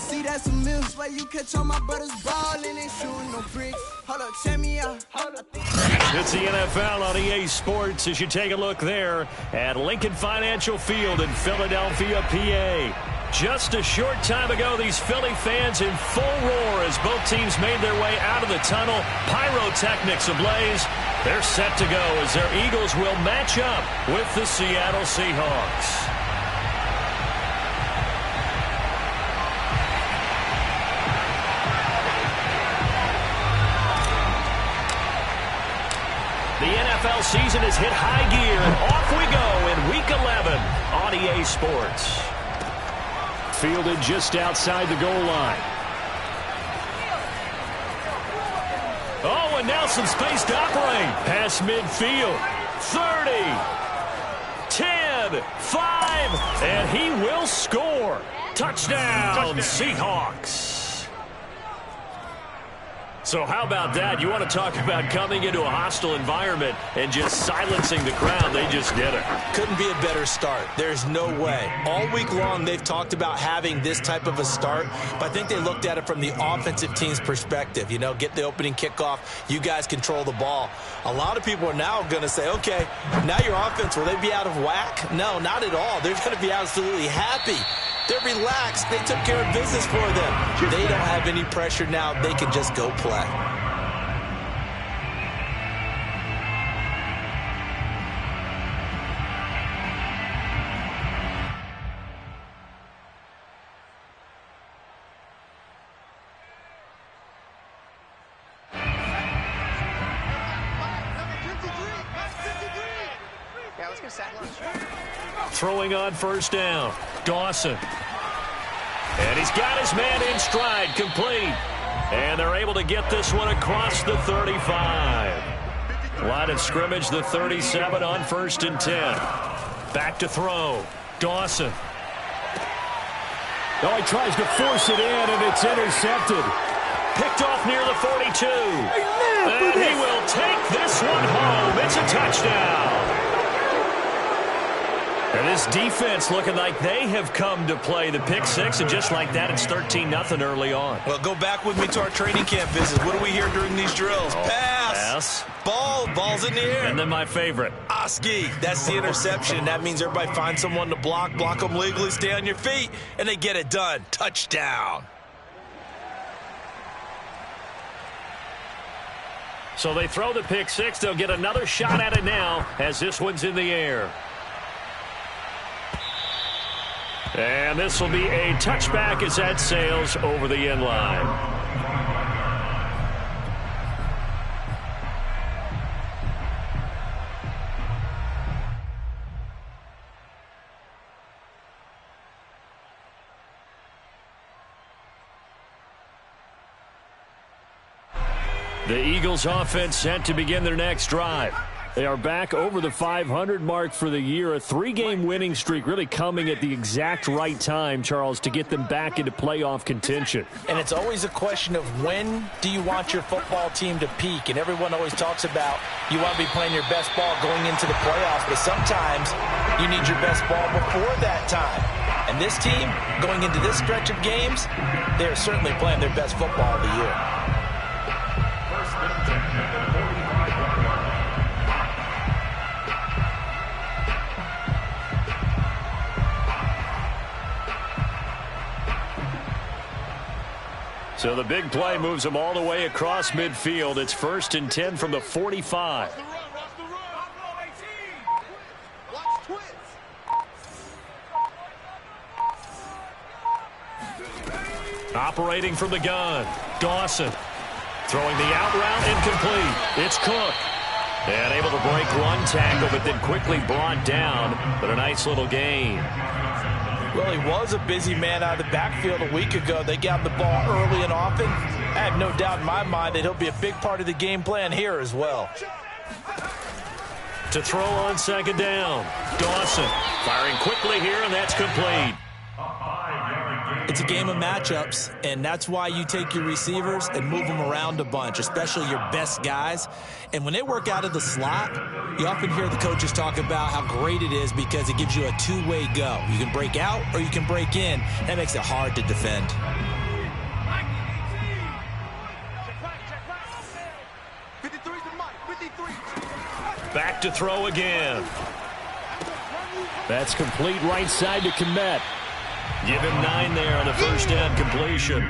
see that's a mill. Swear you catch all my brothers ballin', ain't shooting no bricks. Hold up, check me out. It's the NFL on EA Sports as you take a look there at Lincoln Financial Field in Philadelphia, PA. Just a short time ago, these Philly fans in full roar as both teams made their way out of the tunnel. Pyrotechnics ablaze. They're set to go as their Eagles will match up with the Seattle Seahawks. The NFL season has hit high gear, and off we go in Week 11 on EA Sports. Fielded just outside the goal line. Oh, and now some space to operate. Past midfield. 30. 10. 5. And he will score. Touchdown, Seahawks. So how about that? You want to talk about coming into a hostile environment and just silencing the crowd. They just did it. Couldn't be a better start. There's no way. All week long, they've talked about having this type of a start, but I think they looked at it from the offensive team's perspective. You know, get the opening kickoff. You guys control the ball. A lot of people are now going to say, okay, now your offense, will they be out of whack? No, not at all. They're going to be absolutely happy. They're relaxed. They took care of business for them. They don't have any pressure now. They can just go play. Throwing on first down. Dawson. And he's got his man in stride, complete. And they're able to get this one across the 35. Line of scrimmage, the 37 on 1st and 10. Back to throw. Dawson. Oh, he tries to force it in, and it's intercepted. Picked off near the 42. And he will take this one home. It's a touchdown. And this defense looking like they have come to play the pick six, and just like that, it's 13-0 early on. Well, go back with me to our training camp visit. What do we hear during these drills? Pass. Ball's in the air. And then my favorite. Oski. That's the interception. That means everybody finds someone to block them legally, stay on your feet, and they get it done. Touchdown. So they throw the pick six. They'll get another shot at it now as this one's in the air. And this will be a touchback as that sails over the end line. The Eagles offense set to begin their next drive. They are back over the 500 mark for the year. A 3-game winning streak really coming at the exact right time, Charles, to get them back into playoff contention. And it's always a question of when do you want your football team to peak? And everyone always talks about you want to be playing your best ball going into the playoffs, but sometimes you need your best ball before that time. And this team, going into this stretch of games, they're certainly playing their best football of the year. So the big play moves them all the way across midfield. It's 1st and 10 from the 45. Operating from the gun. Dawson. Throwing the out route, incomplete. It's Cook. And able to break one tackle, but then quickly brought down. But a nice little gain. Well, he was a busy man out of the backfield a week ago. They got the ball early and often. I have no doubt in my mind that he'll be a big part of the game plan here as well. To throw on 2nd down. Dawson firing quickly here, and that's complete. It's a game of matchups, and that's why you take your receivers and move them around a bunch, especially your best guys. And when they work out of the slot, you often hear the coaches talk about how great it is because it gives you a two-way go. You can break out or you can break in. That makes it hard to defend. Back to throw again. That's complete right side to Kmet. Give him 9 there on the first down completion.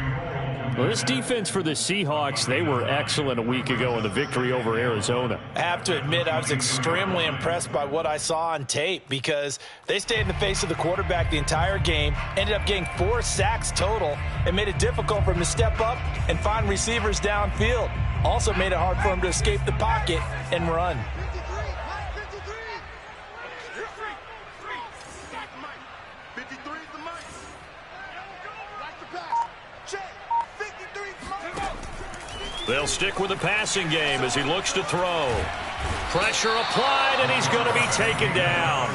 Well, this defense for the Seahawks, they were excellent a week ago in the victory over Arizona. I have to admit, I was extremely impressed by what I saw on tape because they stayed in the face of the quarterback the entire game, ended up getting 4 sacks total, and made it difficult for him to step up and find receivers downfield. Also made it hard for him to escape the pocket and run. They'll stick with the passing game as he looks to throw. Pressure applied, and he's going to be taken down.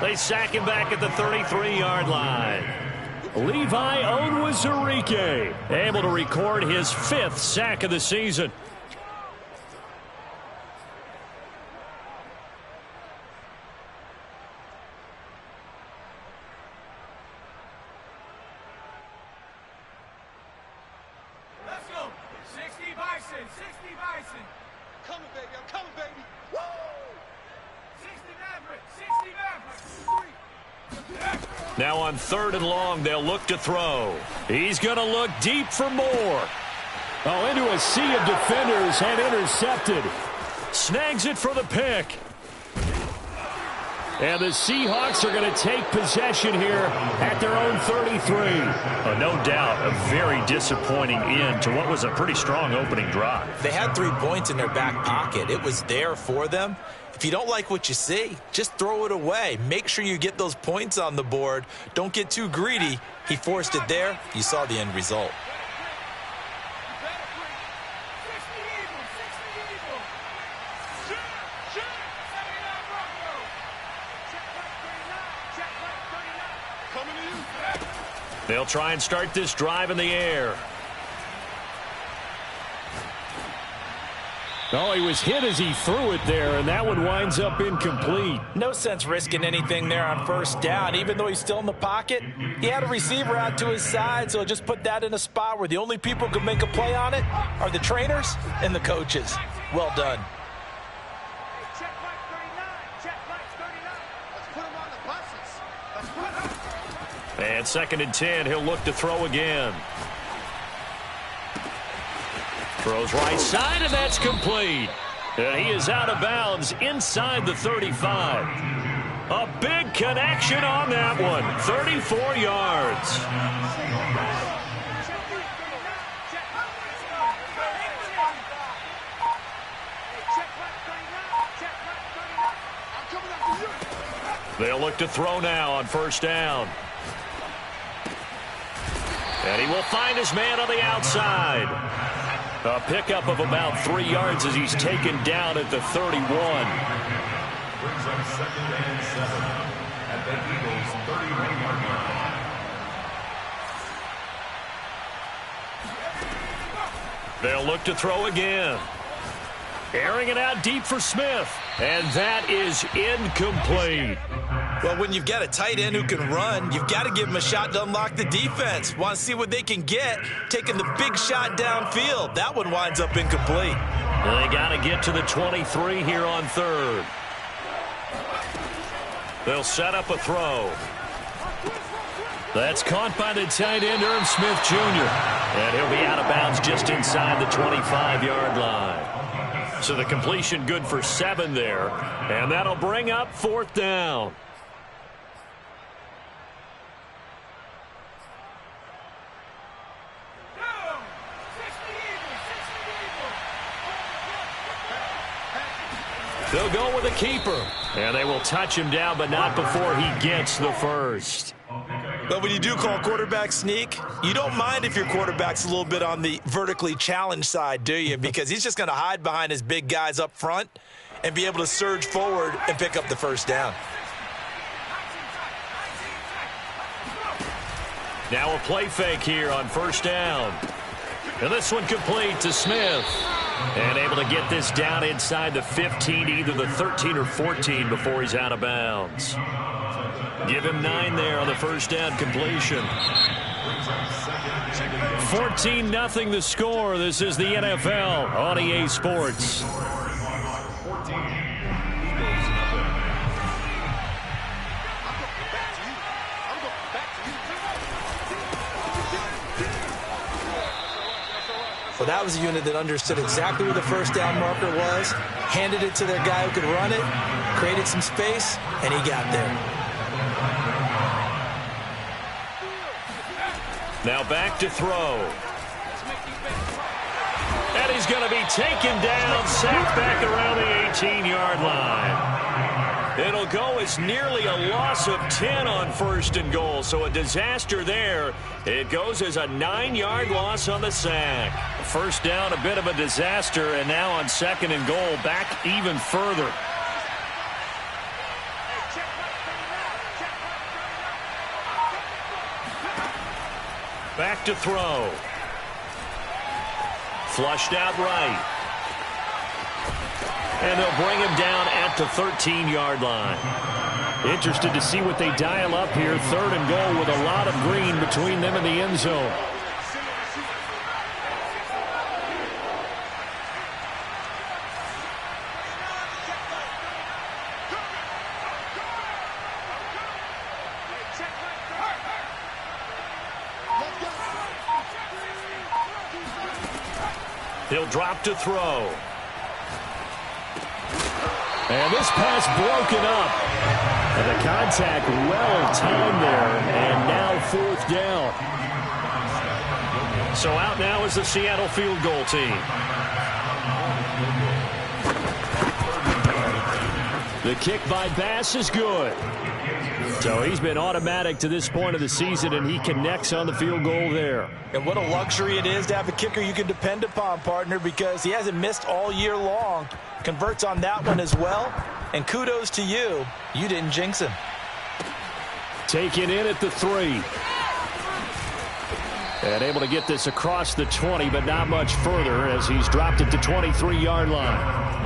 They sack him back at the 33-yard line. Levi Onwuzurike able to record his 5th sack of the season. Now on 3rd and long, they'll look to throw. He's going to look deep for more. Oh, into a sea of defenders and intercepted. Snags it for the pick. And the Seahawks are going to take possession here at their own 33. No doubt a very disappointing end to what was a pretty strong opening drive. They had 3 points in their back pocket. It was there for them. If you don't like what you see, just throw it away. Make sure you get those points on the board. Don't get too greedy. He forced it there. You saw the end result. They'll try and start this drive in the air. Oh, he was hit as he threw it there, and that one winds up incomplete. No sense risking anything there on first down. Even though he's still in the pocket, he had a receiver out to his side, so just put that in a spot where the only people who can make a play on it are the trainers and the coaches. Well done. And 2nd and 10, he'll look to throw again. Throws right side, and that's complete. And he is out of bounds inside the 35. A big connection on that one. 34 yards. They'll look to throw now on first down. And he will find his man on the outside. A pickup of about 3 yards as he's taken down at the 31. Brings up 2nd and 7 at the Eagles' 31-yard line. They'll look to throw again. Airing it out deep for Smith. And that is incomplete. Well, when you've got a tight end who can run, you've got to give him a shot to unlock the defense. Want to see what they can get, taking the big shot downfield. That one winds up incomplete. They got to get to the 23 here on 3rd. They'll set up a throw. That's caught by the tight end, Irv Smith Jr. And he'll be out of bounds just inside the 25-yard line. So the completion good for 7 there. And that'll bring up 4th down. They'll go with a keeper. And they will touch him down, but not before he gets the first. But when you do call quarterback sneak, you don't mind if your quarterback's a little bit on the vertically challenged side, do you? Because he's just going to hide behind his big guys up front and be able to surge forward and pick up the first down. Now a play fake here on first down. And this one complete to Smith. And able to get this down inside the 15, either the 13 or 14 before he's out of bounds. Give him 9 there on the first down completion. 14-0 the score. This is the NFL on EA Sports. Well, that was a unit that understood exactly where the first down marker was, handed it to their guy who could run it, created some space, and he got there. Now back to throw. And he's going to be taken down, sacked back around the 18-yard line. It'll go as nearly a loss of 10 on first and goal, so a disaster there. It goes as a 9-yard loss on the sack. First down, a bit of a disaster, and now on second and goal, back even further. Back to throw. Flushed out right. And they'll bring him down at the 13-yard line. Interested to see what they dial up here. Third and goal with a lot of green between them and the end zone. He'll drop to throw. And this pass broken up. And the contact well timed there. And now fourth down. So out now is the Seattle field goal team. The kick by Bass is good. So he's been automatic to this point of the season, and he connects on the field goal there. And what a luxury it is to have a kicker you can depend upon, partner, because he hasn't missed all year long. Converts on that one as well. And kudos to you. You didn't jinx him. Taken in at the 3. And able to get this across the 20, but not much further as he's dropped it to 23-yard line.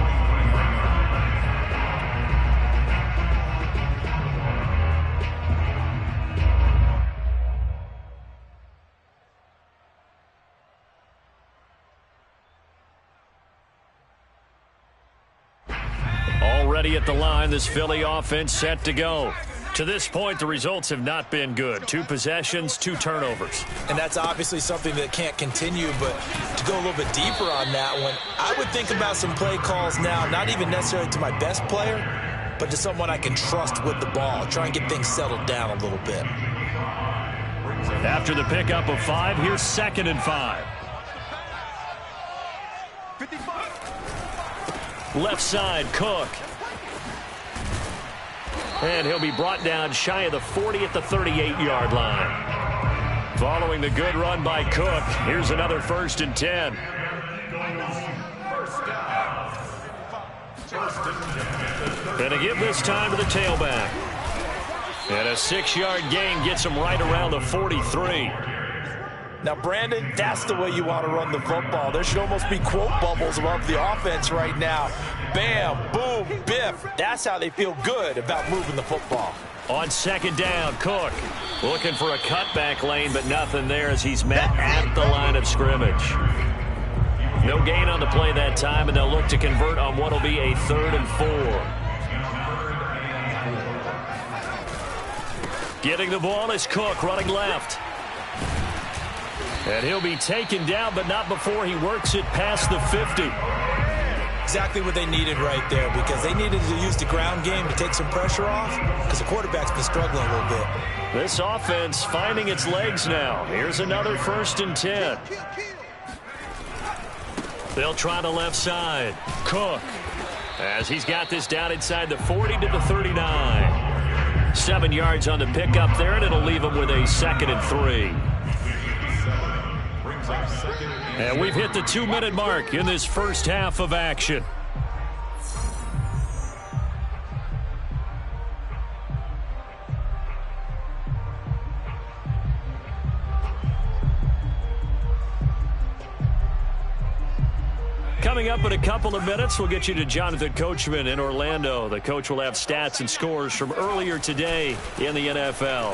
Already at the line, this Philly offense set to go. To this point, the results have not been good. 2 possessions, 2 turnovers. And that's obviously something that can't continue, but to go a little bit deeper on that one, I would think about some play calls now, not even necessarily to my best player, but to someone I can trust with the ball. Try and get things settled down a little bit. After the pickup of 5, here's 2nd and 5. Left side, Cook. And he'll be brought down shy of the 40 at the 38-yard line. Following the good run by Cook, here's another 1st and 10. And to give this time to the tailback. And a 6-yard gain gets him right around the 43. Now, Brandon, that's the way you want to run the football. There should almost be quote bubbles above the offense right now. Bam, boom, biff. That's how they feel good about moving the football. On 2nd down, Cook looking for a cutback lane, but nothing there as he's met at the line of scrimmage. No gain on the play that time, and they'll look to convert on what will be a 3rd and 4. Getting the ball is Cook running left. And he'll be taken down, but not before he works it past the 50. Exactly what they needed right there, because they needed to use the ground game to take some pressure off, because the quarterback's been struggling a little bit. This offense finding its legs now. Here's another 1st and 10. They'll try the left side. Cook, as he's got this down inside the 40 to the 39. 7 yards on the pickup there, and it'll leave him with a 2nd and 3. And we've hit the 2-minute mark in this first half of action. Coming up in a couple of minutes, we'll get you to Jonathan Coachman in Orlando. The coach will have stats and scores from earlier today in the NFL.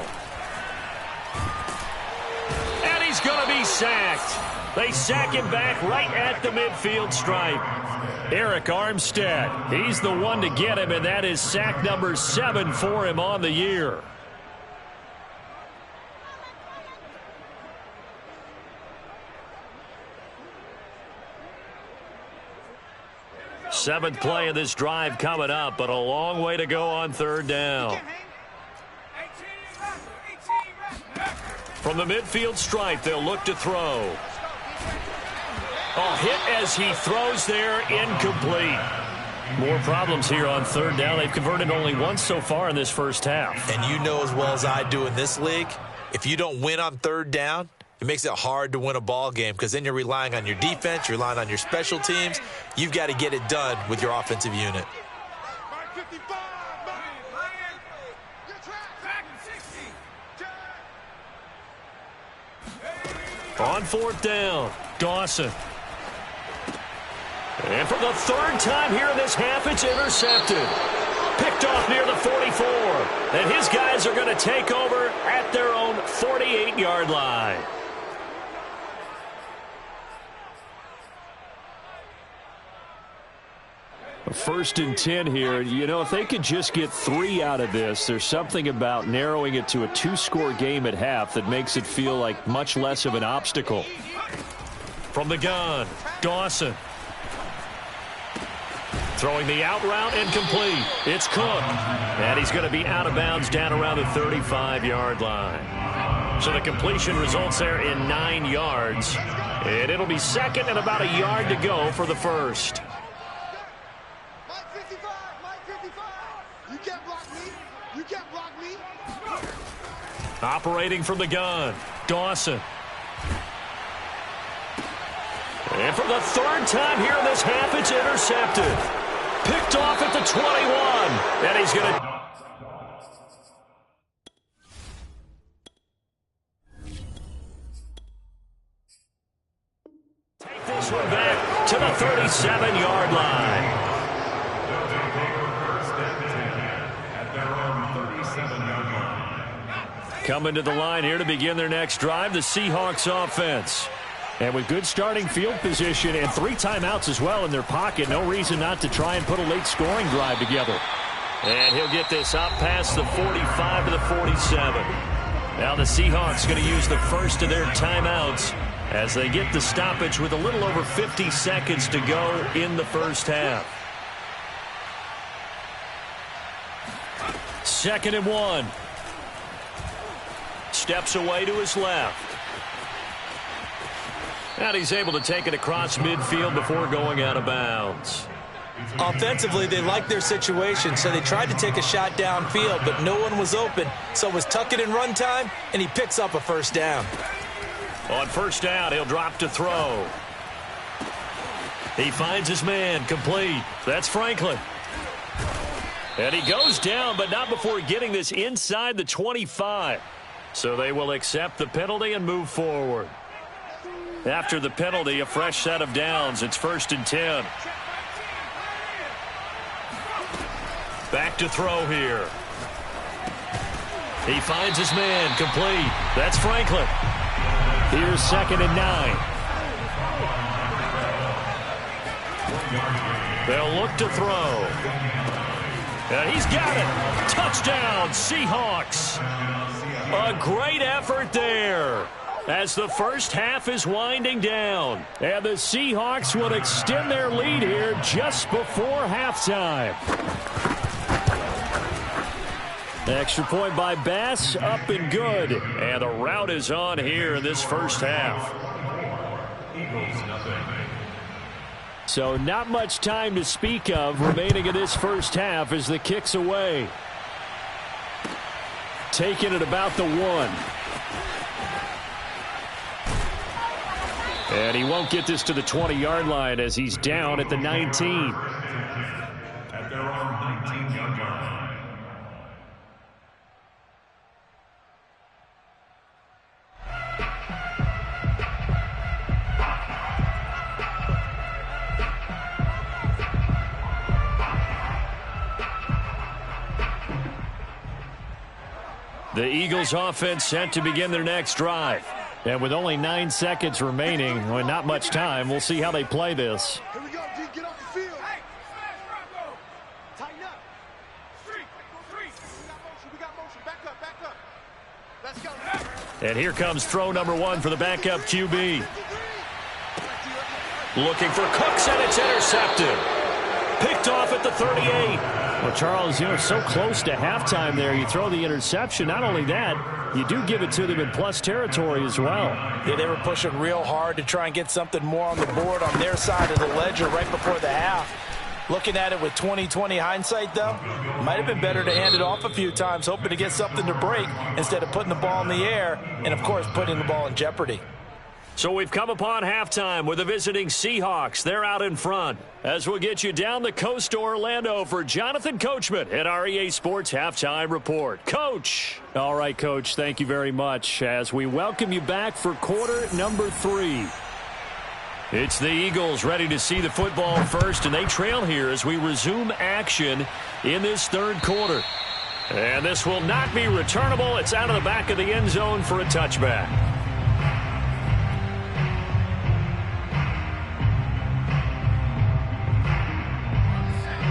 And he's going to be sacked. They sack him back right at the midfield stripe. Eric Armstead, he's the one to get him, and that is sack number 7 for him on the year. Seventh play of this drive coming up, but a long way to go on third down. From the midfield stripe, they'll look to throw. Hit as he throws there, incomplete. More problems here on third down. They've converted only once so far in this first half. And you know as well as I do in this league, if you don't win on third down, it makes it hard to win a ball game because then you're relying on your defense, you're relying on your special teams. You've got to get it done with your offensive unit. On fourth down, Dawson. And for the third time here in this half, it's intercepted. Picked off near the 44. And his guys are going to take over at their own 48-yard line. First and 10 here. You know, if they could just get 3 out of this, there's something about narrowing it to a 2-score game at half that makes it feel like much less of an obstacle. From the gun, Dawson. Throwing the out route and complete. It's Cook. And he's going to be out of bounds down around the 35-yard line. So the completion results there in 9 yards. And it'll be second and about a yard to go for the first. Operating from the gun, Dawson. And for the third time here in this half, it's intercepted. Picked off at the 21. And he's going to... take this one back to the 37-yard line. Coming to the line here to begin their next drive, the Seahawks offense. And with good starting field position and 3 timeouts as well in their pocket, no reason not to try and put a late scoring drive together. And he'll get this up past the 45 to the 47. Now the Seahawks going to use the first of their timeouts as they get the stoppage with a little over 50 seconds to go in the first half. 2nd and 1. Steps away to his left. And he's able to take it across midfield before going out of bounds. Offensively, they liked their situation, so they tried to take a shot downfield, but no one was open. So it was tuck it in run time, and he picks up a first down. On first down, he'll drop to throw. He finds his man, complete. That's Franklin. And he goes down, but not before getting this inside the 25. So they will accept the penalty and move forward. After the penalty, a fresh set of downs. It's 1st and 10. Back to throw here. He finds his man, complete. That's Franklin. Here's 2nd and 9. They'll look to throw. And he's got it. Touchdown, Seahawks. A great effort there as the first half is winding down. And the Seahawks will extend their lead here just before halftime. Extra point by Bass, up and good. And the route is on here in this first half. So not much time to speak of remaining in this first half as the kick's away. Taking it about the 1. And he won't get this to the 20-yard line as he's down at the 19. At their own 19-yard line. The Eagles offense set to begin their next drive. And with only 9 seconds remaining, well, not much time, we'll see how they play this. Here we go, D. Get off the field. Hey, tighten up. We got motion. Back up. Let's go. And here comes throw number 1 for the backup QB. Looking for Cooks, and it's intercepted. Picked off at the 38. Well, Charles, so close to halftime there. You throw the interception. Not only that, you do give it to them in plus territory as well. Yeah, they were pushing real hard to try and get something more on the board on their side of the ledger right before the half. Looking at it with 20/20 hindsight, though, might have been better to hand it off a few times, hoping to get something to break instead of putting the ball in the air and, of course, putting the ball in jeopardy. So we've come upon halftime with the visiting Seahawks. They're out in front. As we'll get you down the coast to Orlando for Jonathan Coachman at our EA Sports Halftime Report. Coach. All right, Coach, thank you very much as we welcome you back for quarter number 3. It's the Eagles ready to see the football first, and they trail here as we resume action in this third quarter. And this will not be returnable. It's out of the back of the end zone for a touchback.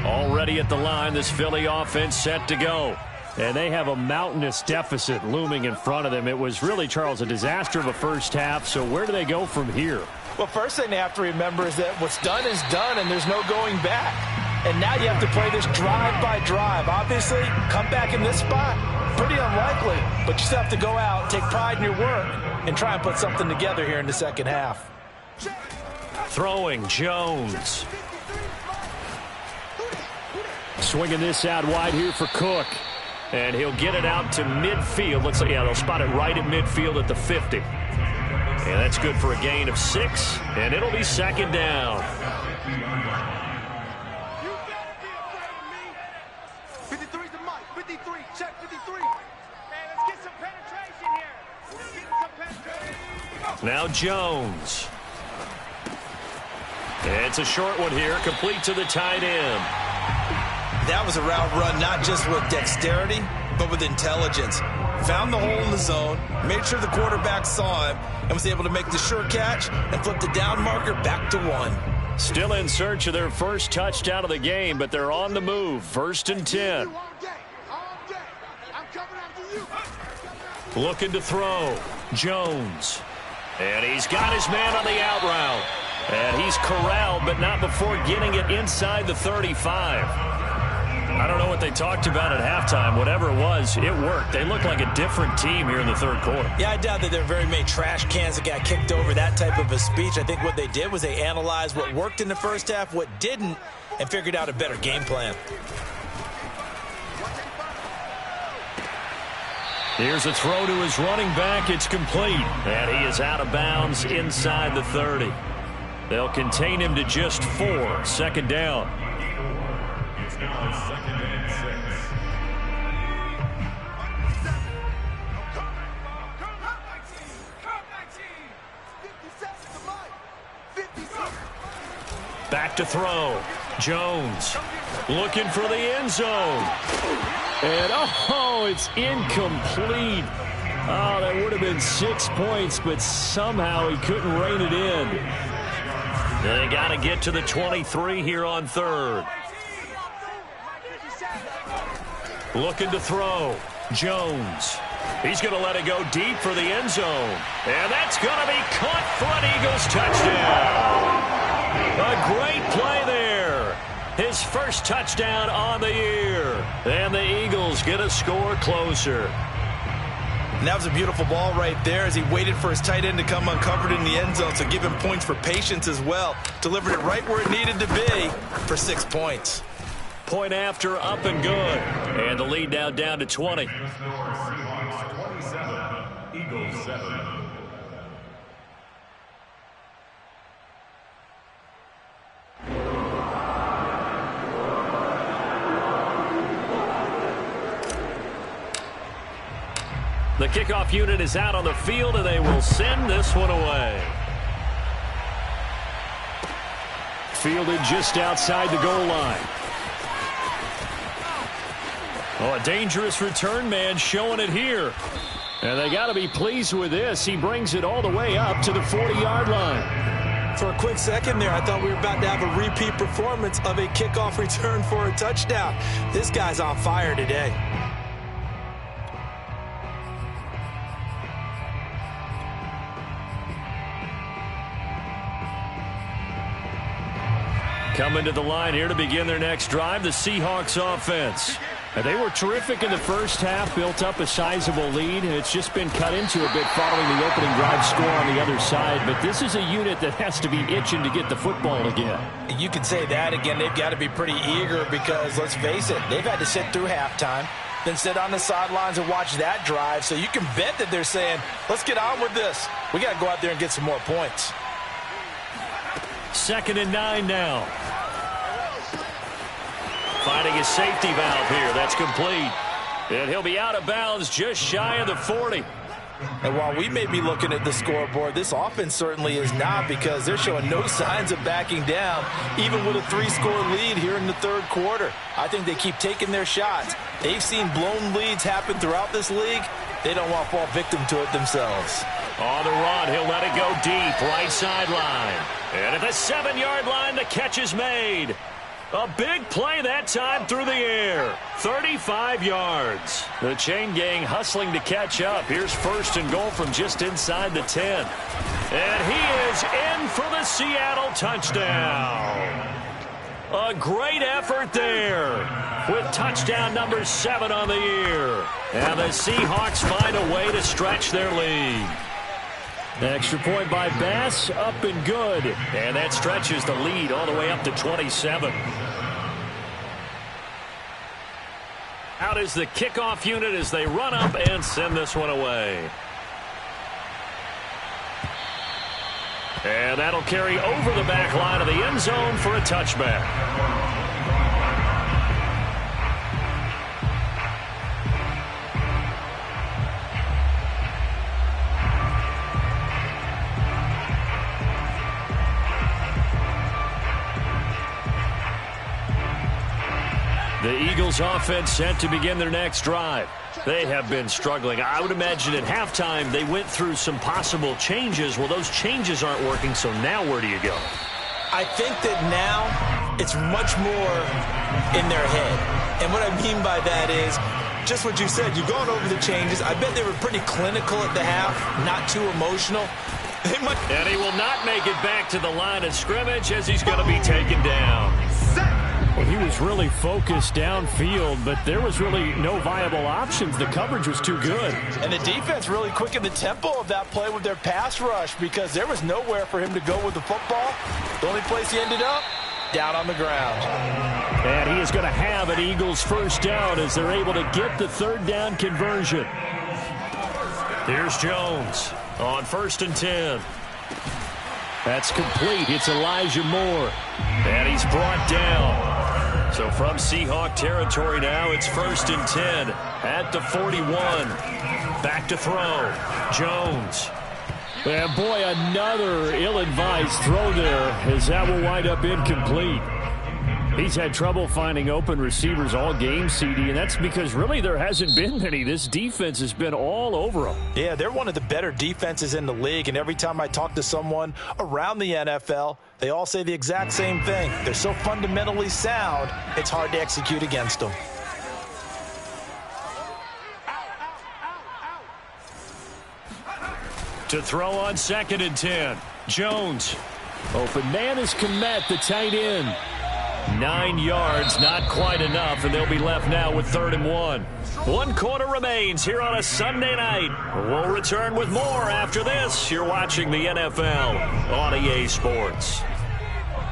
Already at the line, this Philly offense set to go. And they have a mountainous deficit looming in front of them. It was really, Charles, a disaster of a first half. So where do they go from here? Well, first thing they have to remember is that what's done is done, and there's no going back. And now you have to play this drive by drive. Obviously, come back in this spot, pretty unlikely. But you still have to go out, take pride in your work, and try and put something together here in the second half. Throwing Jones. Swinging this out wide here for Cook. And he'll get it out to midfield. Looks like, yeah, they'll spot it right at midfield at the 50. And that's good for a gain of 6. And it'll be second down. You gotta be afraid of me. 53's the mic. 53. Check 53. Hey, let's get some penetration here. Getting some penetration. Now Jones. It's a short one here, complete to the tight end. That was a route run not just with dexterity, but with intelligence. Found the hole in the zone, made sure the quarterback saw him, and was able to make the sure catch and flip the down marker back to 1. Still in search of their first touchdown of the game, but they're on the move. 1st and 10. All day. I'm coming after you. Looking to throw. Jones. And he's got his man on the out route. And he's corralled, but not before getting it inside the 35. I don't know what they talked about at halftime. Whatever it was, it worked. They look like a different team here in the third quarter. Yeah, I doubt that there are very many trash cans that got kicked over that type of a speech. I think what they did was they analyzed what worked in the first half, what didn't, and figured out a better game plan. Here's a throw to his running back. It's complete. And he is out of bounds inside the 30. They'll contain him to just 4. Second down. It's now 2nd and 6. Back to throw. Jones looking for the end zone. And, oh, it's incomplete. Oh, that would have been 6 points, but somehow he couldn't rein it in. They got to get to the 23 here on 3rd. Looking to throw. Jones. He's going to let it go deep for the end zone. And that's going to be caught for an Eagles touchdown. A great play there. His first touchdown on the year. And the Eagles get a score closer. And that was a beautiful ball right there as he waited for his tight end to come uncovered in the end zone. So give him points for patience as well. Delivered it right where it needed to be for 6 points. Point after, up and good. And the lead now down to 20. Seahawks 27, Eagles 7. The kickoff unit is out on the field, and they will send this one away. Fielded just outside the goal line. Oh, a dangerous return man showing it here. And they got to be pleased with this. He brings it all the way up to the 40-yard line. For a quick second there, I thought we were about to have a repeat performance of a kickoff return for a touchdown. This guy's on fire today. Coming to the line here to begin their next drive, the Seahawks offense. They were terrific in the first half, built up a sizable lead, and it's just been cut into a bit following the opening drive score on the other side. But this is a unit that has to be itching to get the football again. You can say that again. They've got to be pretty eager because, let's face it, they've had to sit through halftime, then sit on the sidelines and watch that drive. So you can bet that they're saying, let's get on with this. We got to go out there and get some more points. 2nd and 9 now. Finding his safety valve here. That's complete. And he'll be out of bounds just shy of the 40. And while we may be looking at the scoreboard, this offense certainly is not, because they're showing no signs of backing down, even with a 3-score lead here in the third quarter. I think they keep taking their shots. They've seen blown leads happen throughout this league. They don't want to fall victim to it themselves. On the run, he'll let it go deep, right sideline. And at the 7-yard line, the catch is made. A big play that time through the air. 35 yards. The chain gang hustling to catch up. Here's 1st and goal from just inside the 10. And he is in for the Seattle touchdown. A great effort there with touchdown number 7 on the year. And the Seahawks find a way to stretch their lead. Extra point by Bass, up and good. And that stretches the lead all the way up to 27. Out is the kickoff unit as they run up and send this one away. And that'll carry over the back line of the end zone for a touchback. The Eagles offense set to begin their next drive. They have been struggling. I would imagine at halftime they went through some possible changes. Well, those changes aren't working, so now where do you go? I think that now it's much more in their head. And what I mean by that is just what you said. You've gone over the changes. I bet they were pretty clinical at the half, not too emotional. And he will not make it back to the line of scrimmage as he's going to be taken down. Well, he was really focused downfield, but there was really no viable options. The coverage was too good. And the defense really quickened the tempo of that play with their pass rush, because there was nowhere for him to go with the football. The only place he ended up, down on the ground. And he is going to have an Eagles first down as they're able to get the 3rd down conversion. Here's Jones on 1st and 10. That's complete. It's Elijah Moore. And he's brought down. So from Seahawk territory now, it's 1st and 10 at the 41. Back to throw. Jones. And boy, another ill-advised throw there, as that will wind up incomplete. He's had trouble finding open receivers all game, CD, and that's because really there hasn't been many. This defense has been all over them. Yeah, they're one of the better defenses in the league, and every time I talk to someone around the NFL, they all say the exact same thing. They're so fundamentally sound, it's hard to execute against them. To throw on 2nd and 10. Jones. Open man is Kmet, the tight end. 9 yards, not quite enough, and they'll be left now with 3rd and 1. 1 quarter remains here on a Sunday night. We'll return with more after this. You're watching the NFL on EA Sports.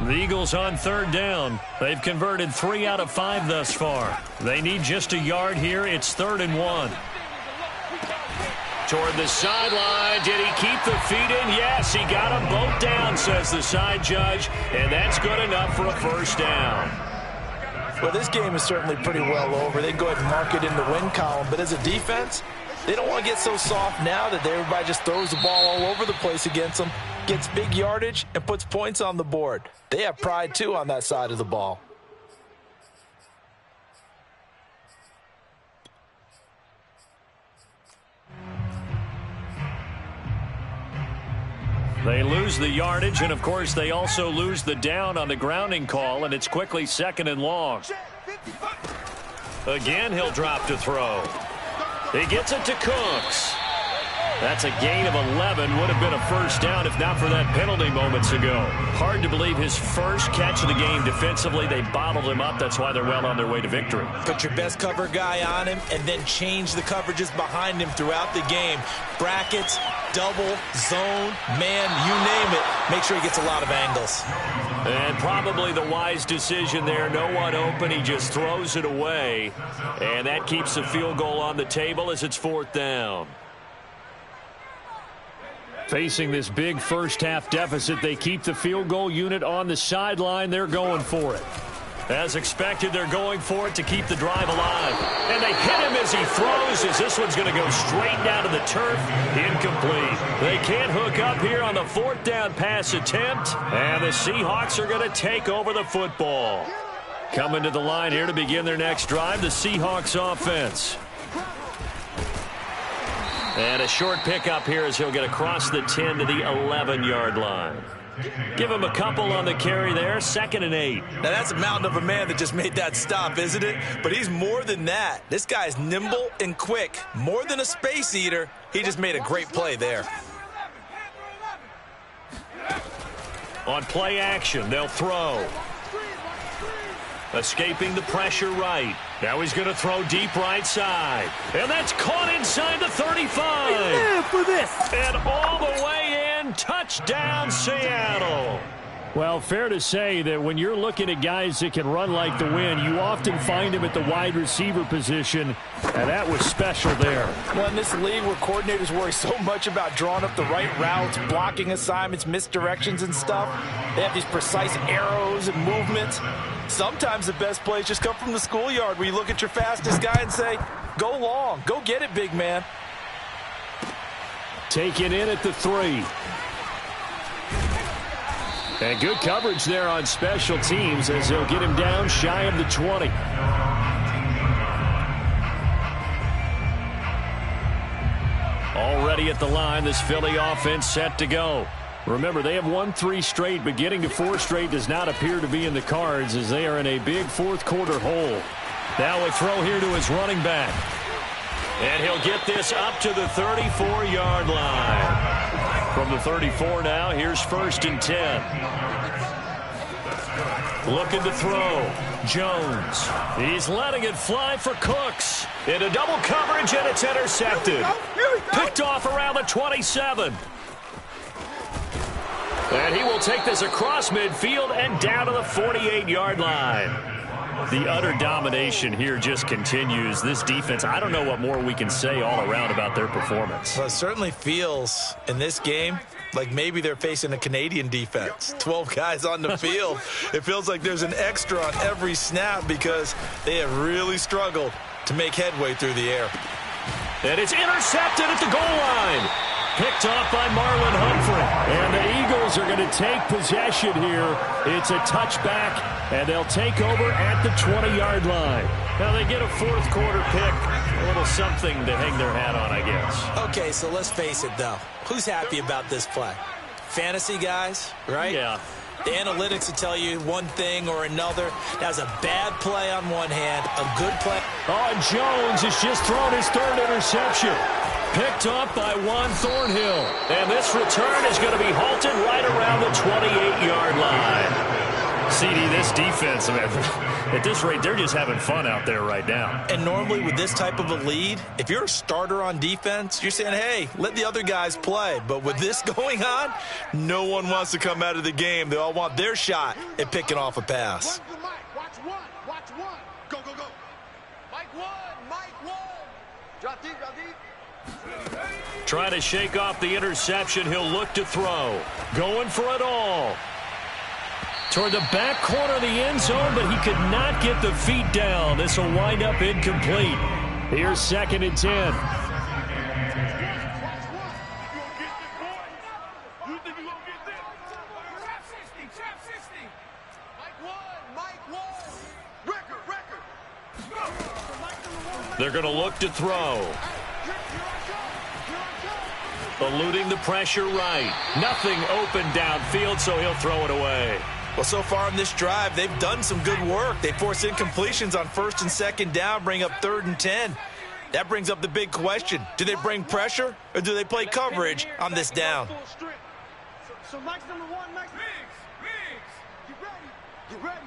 The Eagles on 3rd down. They've converted 3 out of 5 thus far. They need just a yard here. It's 3rd and 1. Toward the sideline. Did he keep the feet in? Yes, he got them both down, says the side judge, and that's good enough for a first down. Well, this game is certainly pretty well over. They go ahead and mark it in the win column, but as a defense, they don't want to get so soft now that everybody just throws the ball all over the place against them, gets big yardage, and puts points on the board. They have pride, too, on that side of the ball. They lose the yardage, and, of course, they also lose the down on the grounding call, and it's quickly 2nd and long. Again, he'll drop to throw. He gets it to Cooks. That's a gain of 11. Would have been a first down if not for that penalty moments ago. Hard to believe his first catch of the game defensively. They bottled him up. That's why they're well on their way to victory. Put your best cover guy on him and then change the coverages behind him throughout the game. Brackets, double, zone, man, you name it. Make sure he gets a lot of angles. And probably the wise decision there. No one open. He just throws it away. And that keeps the field goal on the table as it's 4th down. Facing this big first-half deficit, they keep the field goal unit on the sideline. They're going for it. As expected, they're going for it to keep the drive alive. And they hit him as he throws, as this one's going to go straight down to the turf. Incomplete. They can't hook up here on the 4th down pass attempt. And the Seahawks are going to take over the football. Coming to the line here to begin their next drive, the Seahawks offense. And a short pickup here as he'll get across the 10 to the 11-yard line. Give him a couple on the carry there. 2nd and 8. Now, that's a mountain of a man that just made that stop, isn't it? But he's more than that. This guy's nimble and quick. More than a space eater. He just made a great play there. On play action, they'll throw. Escaping the pressure right. Now he's going to throw deep right side. And that's caught inside the 35. Yeah, for this. And all the way in. Touchdown, Seattle. Well, fair to say that when you're looking at guys that can run like the wind, you often find them at the wide receiver position, and that was special there. Well, in this league where coordinators worry so much about drawing up the right routes, blocking assignments, misdirections and stuff, they have these precise arrows and movements. Sometimes the best plays just come from the schoolyard where you look at your fastest guy and say, go long, go get it, big man. Taken in at the 3. And good coverage there on special teams as they'll get him down shy of the 20. Already at the line, this Philly offense set to go. Remember, they have won 3 straight, but getting to 4 straight does not appear to be in the cards as they are in a big fourth-quarter hole. Now a throw here to his running back. And he'll get this up to the 34-yard line. From the 34 now, here's 1st and 10. Looking to throw. Jones. He's letting it fly for Cooks. Into double coverage, and it's intercepted. Picked off around the 27. And he will take this across midfield and down to the 48-yard line. The utter domination here just continues. This defense, I don't know what more we can say all around about their performance. Well, it certainly feels in this game like maybe they're facing a Canadian defense. 12 guys on the field. It feels like there's an extra on every snap because they have really struggled to make headway through the air. And it's intercepted at the goal line. Picked off by Marlon Humphrey. And the Eagles are going to take possession here. It's a touchback, and they'll take over at the 20-yard line. Now they get a fourth-quarter pick. A little something to hang their hat on, I guess. Okay, so let's face it, though. Who's happy about this play? Fantasy guys, right? Yeah. The analytics will tell you one thing or another. That was a bad play on one hand, a good play. Oh, Jones has just thrown his 3rd interception. Picked off by Juan Thornhill. And this return is going to be halted right around the 28-yard line. CD, this defense, I mean, at this rate, they're just having fun out there right now. And normally with this type of a lead, if you're a starter on defense, you're saying, hey, let the other guys play. But with this going on, no one wants to come out of the game. They all want their shot at picking off a pass. Watch one. Go. Mike one. Drop deep. Trying to shake off the interception. He'll look to throw. Going for it all. Toward the back corner of the end zone, but he could not get the feet down. This will wind up incomplete. Here's 2nd and 10. They're going to look to throw. Eluding the pressure right. Nothing open downfield, so he'll throw it away. Well, so far on this drive, they've done some good work. They force incompletions on 1st and 2nd down, bring up 3rd and 10. That brings up the big question. Do they bring pressure or do they play coverage on this down? So Mike's number 1, Mike. Get ready.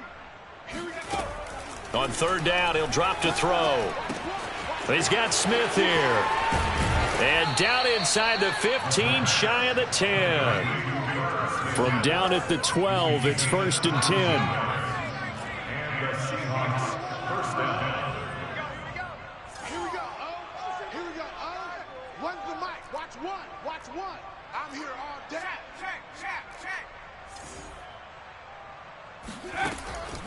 Here we go. On 3rd down, he'll drop to throw. He's got Smith here. And down inside the 15, shy of the 10. From down at the 12, it's 1st and 10. And the Seahawks first down. Here we go. One's the mic. Watch one. I'm here all day. Check.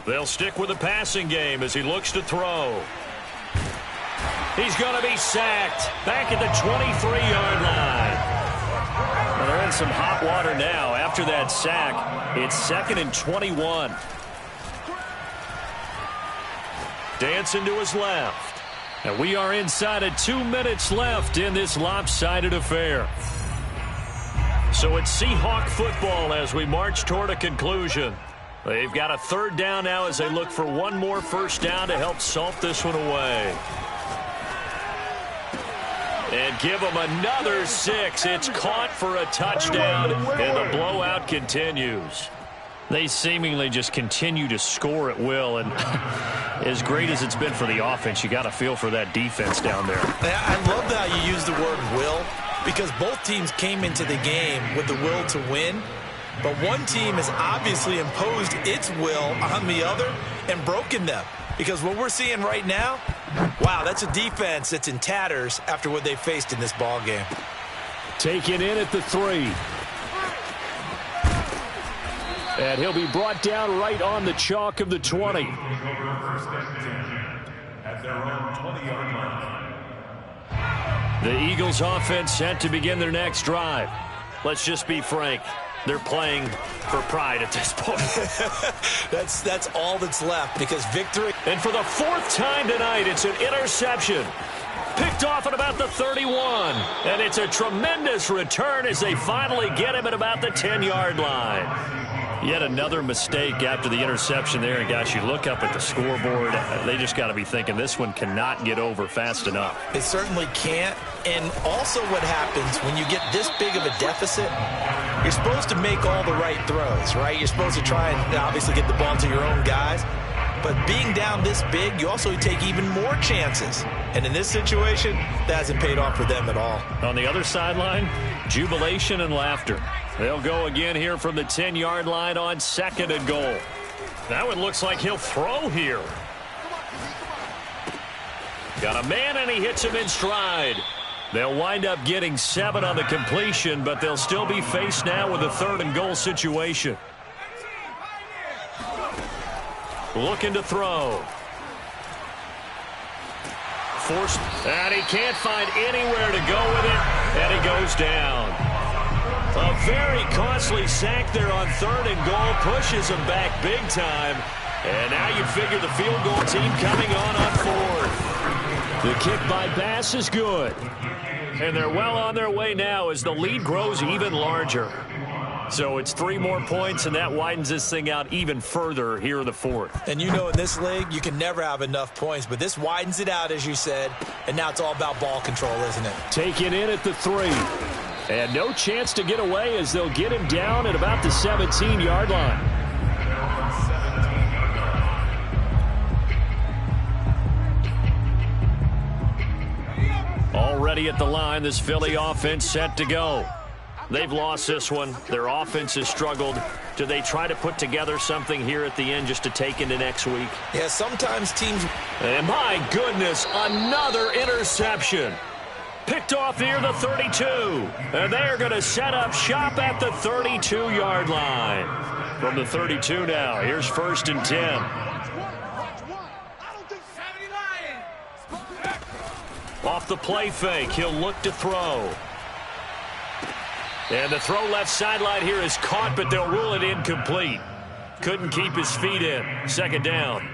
They'll stick with the passing game as he looks to throw. He's going to be sacked back at the 23-yard line. Well, they're in some hot water now. After that sack, it's 2nd and 21. Dancing to his left. And we are inside of 2 minutes left in this lopsided affair. So it's Seahawk football as we march toward a conclusion. They've got a 3rd down now as they look for one more 1st down to help salt this one away. And give them another 6. It's caught for a touchdown, and the blowout continues. They seemingly just continue to score at will, and as great as it's been for the offense, you got to feel for that defense down there. I love how you use the word will, because both teams came into the game with the will to win, but one team has obviously imposed its will on the other and broken them. Because what we're seeing right now, wow, that's a defense that's in tatters after what they faced in this ball game. Taken in at the 3. And he'll be brought down right on the chalk of the 20. At their own 20-yard line. The Eagles offense set to begin their next drive. Let's just be frank. They're playing for pride at this point. That's all that's left, because victory. And for the 4th time tonight, it's an interception. Picked off at about the 31. And it's a tremendous return as they finally get him at about the 10-yard line. Yet another mistake after the interception there. And, gosh, you look up at the scoreboard. They just got to be thinking this one cannot get over fast enough. It certainly can't. And also what happens when you get this big of a deficit, you're supposed to make all the right throws, right? You're supposed to try and obviously get the ball to your own guys. But being down this big, you also take even more chances. And in this situation, that hasn't paid off for them at all. On the other sideline, jubilation and laughter. They'll go again here from the 10-yard line on 2nd and goal. Now it looks like he'll throw here. Got a man, and he hits him in stride. They'll wind up getting 7 on the completion, but they'll still be faced now with a 3rd and goal situation. Looking to throw. Forced, and he can't find anywhere to go with it, and he goes down. A very costly sack there on 3rd and goal, pushes him back big time, and now you figure the field goal team coming on 4th. The kick by Bass is good, and they're well on their way now as the lead grows even larger. So it's 3 more points, and that widens this thing out even further here in the 4th. And you know in this league, you can never have enough points, but this widens it out, as you said, and now it's all about ball control, isn't it? Taken in at the 3. And no chance to get away as they'll get him down at about the 17-yard line. Already at the line, this Philly offense set to go. They've lost this one. Their offense has struggled. Do they try to put together something here at the end just to take into next week? Yeah, sometimes teams... And my goodness, another interception. Picked off near the 32. And they're going to set up shop at the 32-yard line. From the 32 now, here's 1st and 10. Off the play fake, he'll look to throw. And the throw left sideline here is caught, but they'll rule it incomplete. Couldn't keep his feet in. 2nd down.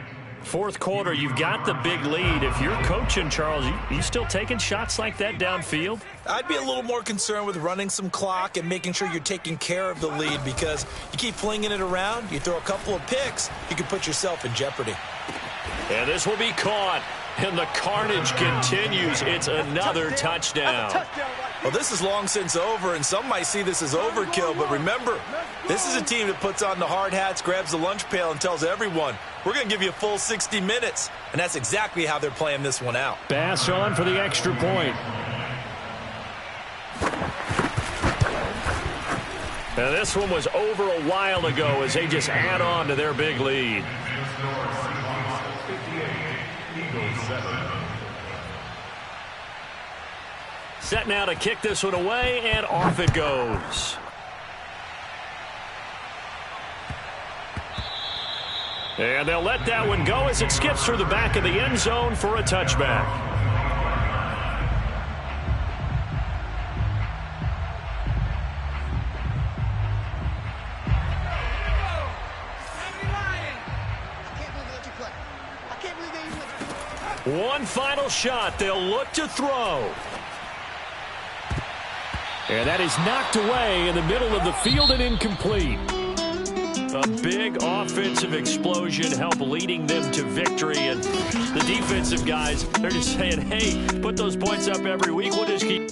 Fourth quarter, you've got the big lead. If you're coaching, Charles, you still taking shots like that downfield? I'd be a little more concerned with running some clock and making sure you're taking care of the lead, because you keep flinging it around, you throw a couple of picks, you can put yourself in jeopardy. And this will be caught, and the carnage continues. It's another touchdown. Well, this is long since over, and some might see this as overkill, but remember, this is a team that puts on the hard hats, grabs the lunch pail, and tells everyone, we're going to give you a full 60 minutes. And that's exactly how they're playing this one out. Bass on for the extra point. Now, this one was over a while ago as they just add on to their big lead. Set now to kick this one away, and off it goes. And they'll let that one go as it skips through the back of the end zone for a touchback. One final shot. They'll look to throw. And that is knocked away in the middle of the field and incomplete. A big offensive explosion helped leading them to victory. And the defensive guys, they're just saying, hey, put those points up every week. We'll just keep...